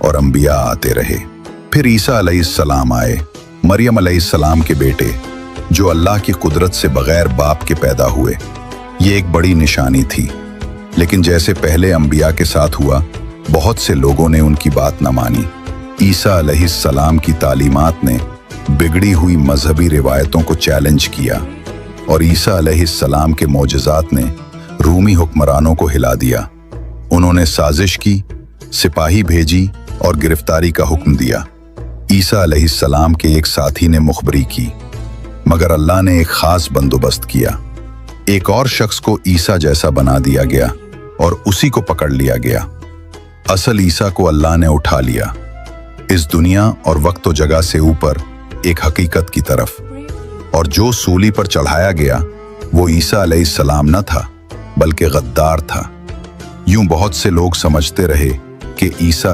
और अंबिया आते रहे। फिर ईसा अलैहिस्सलाम आए, मरियम अलैहिस्सलाम के बेटे, जो अल्लाह की कुदरत से बगैर बाप के पैदा हुए। ये एक बड़ी निशानी थी, लेकिन जैसे पहले अंबिया के साथ हुआ, बहुत से लोगों ने उनकी बात न मानी। ईसा अलैहिस्सलाम की तालीमात ने बिगड़ी हुई मजहबी रिवायतों को चैलेंज किया और ईसा अलैहिस्सलाम के मोजज़ात ने रूमी हुक्मरानों को हिला दिया। उन्होंने साजिश की, सिपाही भेजी और गिरफ्तारी का हुक्म दिया। ईसा अलैहिस्सलाम के एक साथी ने मुखबरी की, मगर अल्लाह ने एक खास बंदोबस्त किया। एक और शख्स को ईसा जैसा बना दिया गया और उसी को पकड़ लिया गया। असल ईसा को अल्लाह ने उठा लिया, इस दुनिया और वक्त और जगह से ऊपर एक हकीकत की तरफ। और जो सूली पर चढ़ाया गया वो ईसा अलैहिस्सलाम न था, बल्कि गद्दार था। यूं बहुत से लोग समझते रहे कि ईसा